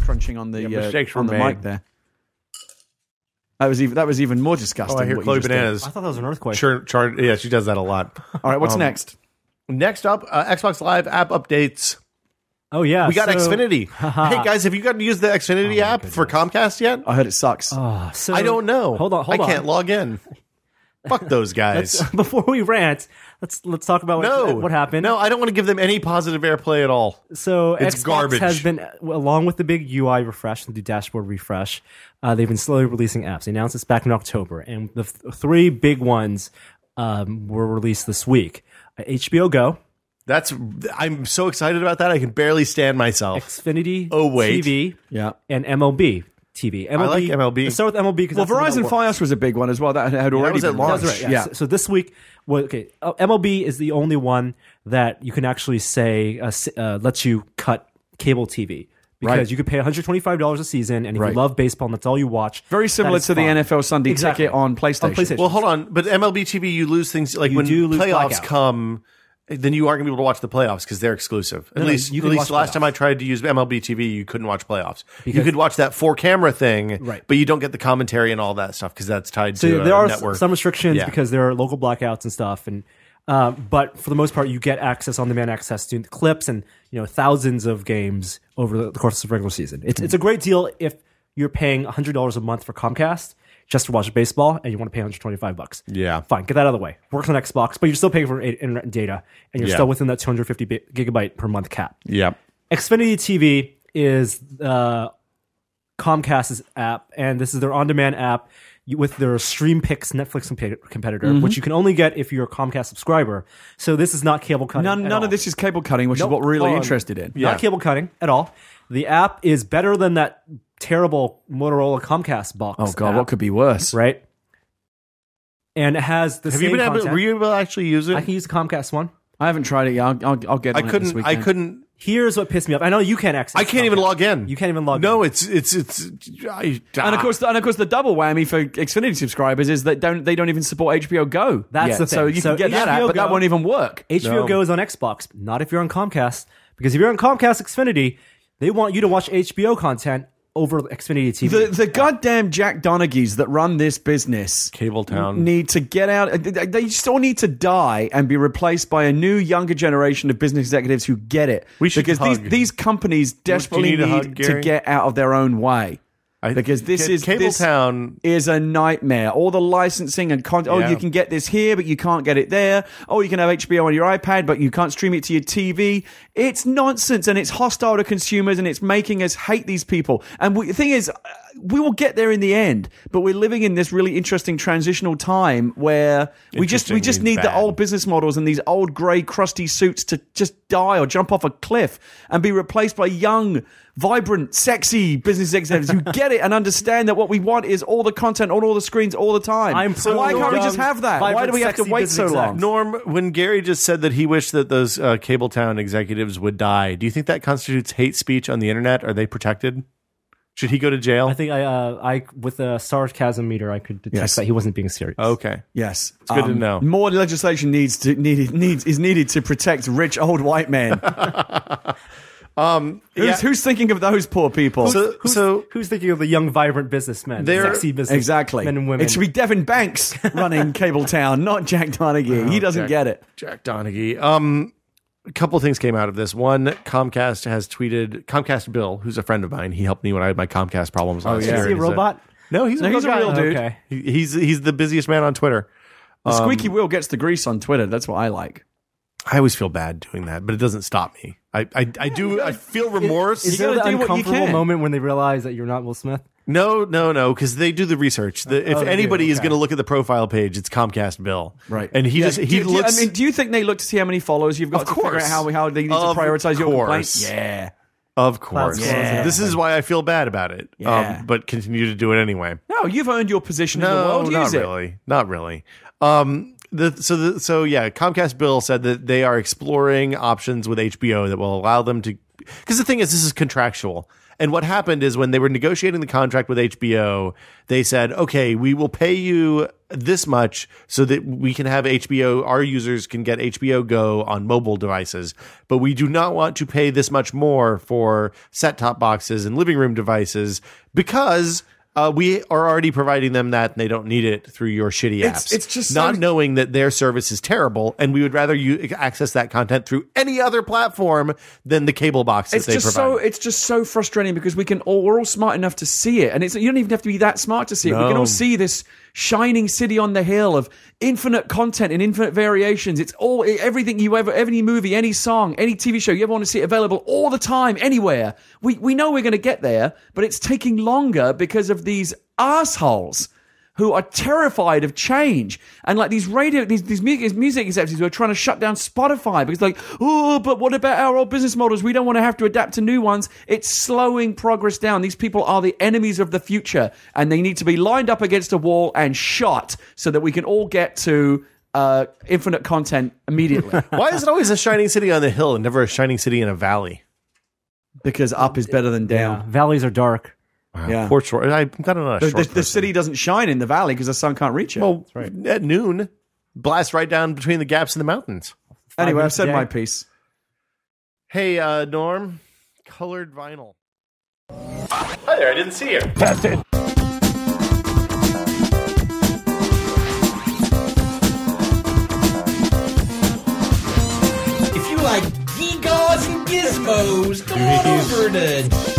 crunching on the on the mic there. That was even more disgusting. Oh, I hear Chloe Bananas. I thought that was an earthquake. Sure, yeah, she does that a lot. All right, what's next? Next up, Xbox Live app updates. Oh, yeah. We got Xfinity. Hey, guys, have you gotten to use the Xfinity app for Comcast yet? I heard it sucks. Oh, so I don't know. Hold on. I can't log in. Fuck those guys. Before we rant, let's talk about what happened. No, I don't want to give them any positive airplay at all. So it's Xbox garbage. has been, along with the big UI refresh, the dashboard refresh, they've been slowly releasing apps. They announced this back in October, and the three big ones were released this week. HBO Go. I'm so excited about that. I can barely stand myself. Xfinity TV, and MLB TV. I like MLB. Let's start with MLB because Verizon Fios was a big one as well. That had already been launched. That's right. Yeah. So this week, MLB is the only one that you can actually say lets you cut cable TV. Because you could pay $125 a season, and if you love baseball and that's all you watch, very similar to the NFL Sunday ticket on PlayStation. Well, hold on, but MLB TV, you lose things like when playoffs come. Then you aren't going to be able to watch the playoffs because they're exclusive. At least last time I tried to use MLB TV, you couldn't watch playoffs. You could watch that 4-camera thing, but you don't get the commentary and all that stuff because that's tied to there are network. Some restrictions because there are local blackouts and stuff. And but for the most part, you get on-demand access to clips and thousands of games over the course of the regular season. It's a great deal if you're paying $100 a month for Comcast just to watch baseball, and you want to pay $125. Yeah. Fine, get that out of the way. Works on Xbox, but you're still paying for internet and data, and you're still within that 250 gigabyte per month cap. Yeah. Xfinity TV is Comcast's app, and this is their on-demand app with their StreamPix Netflix competitor, which you can only get if you're a Comcast subscriber. So this is not cable cutting. None of this is cable cutting, which is what we're really interested in. Not cable cutting at all. The app is better than that terrible Motorola Comcast box. Oh God, what could be worse? Right? And it has the same content. Were you able to actually use it? I can use the Comcast one. I haven't tried it yet. I'll get on it this weekend. I couldn't. Here's what pissed me off. I know you can't access. I can't even log in. You can't even log in. No, it's. And of course, the double whammy for Xfinity subscribers is that they don't even support HBO Go. That's the thing. So you can get that app, but that won't even work. HBO Go is on Xbox, not if you're on Comcast. Because if you're on Comcast Xfinity, they want you to watch HBO content over Xfinity TV. The goddamn Jack Donaghys that run this business, Cabletown, need to get out. They still need to die and be replaced by a new, younger generation of business executives who get it. Because these companies desperately need to get out of their own way. Because this Cabletown is a nightmare. All the licensing and content. Oh, you can get this here, but you can't get it there. Oh, you can have HBO on your iPad, but you can't stream it to your TV. It's nonsense, and it's hostile to consumers, and it's making us hate these people. And the thing is, we will get there in the end, but we're living in this really interesting transitional time where we just need the old business models and these old grey crusty suits to just die or jump off a cliff and be replaced by young, vibrant, sexy business executives who get it and understand that what we want is all the content on all the screens all the time. Why can't we just have that? Why do we have to wait so long? Norm, when Gary just said that he wished that those Cabletown executives would die, do you think that constitutes hate speech on the internet? Are they protected? Should he go to jail? I think I with a sarcasm meter, I could detect that he wasn't being serious. Okay. Yes. It's good to know. More legislation is needed to protect rich old white men. Who's thinking of those poor people? Who's thinking of the young, vibrant businesmen, sexy businessmen and women? It should be Devin Banks running Cabletown, not Jack Donaghy. He doesn't get it. Jack Donaghy. A couple things came out of this. One, Comcast has tweeted, Comcast Bill, who's a friend of mine. He helped me when I had my Comcast problems last year. Is he a robot? No, he's a real dude. Okay. He's the busiest man on Twitter. The squeaky wheel gets the grease on Twitter. That's what I like. I always feel bad doing that, but it doesn't stop me. I feel remorse. Is there an uncomfortable moment when they realize that you're not Will Smith? No, because they do the research. If anybody is going to look at the profile page, it's Comcast Bill, right? And he looks. Do you think they look to see how many followers you've got? Of course, to figure out how they need to prioritize your complaints. Yeah, of course. Yeah. This is why I feel bad about it. Yeah. But continue to do it anyway. No, you've earned your position in the world. Use not really. Comcast Bill said that they are exploring options with HBO that will allow them to because the thing is, this is contractual. And what happened is when they were negotiating the contract with HBO, they said, okay, we will pay you this much so that we can have HBO, our users can get HBO Go on mobile devices, but we do not want to pay this much more for set-top boxes and living room devices because we are already providing them that and they don't need it through your shitty apps. It's just not knowing that their service is terrible, and we would rather you access that content through any other platform than the cable box that they provide. It's just so frustrating because we're all smart enough to see it, and you don't even have to be that smart to see it. We can all see this shining city on the hill of infinite content and infinite variations. It's all everything you ever, any movie, any song, any TV show you ever want to see available all the time, anywhere. We know we're going to get there, but it's taking longer because of these assholes who are terrified of change, and like these music executives who are trying to shut down Spotify because like, oh, but what about our old business models? We don't want to have to adapt to new ones. It's slowing progress down. These people are the enemies of the future, and they need to be lined up against a wall and shot so that we can all get to infinite content immediately. Why is it always a shining city on the hill and never a shining city in a valley? Because up is better than down. Yeah. Valleys are dark. Wow. Yeah, poor short. I'm not a short the city doesn't shine in the valley because the sun can't reach it. Well, that's right. At noon, blast right down between the gaps in the mountains. Anyway, I've said my piece. Hey, Norm, colored vinyl. Hi there, I didn't see you. That's it. If you like geek-gaws and gizmos, go on over to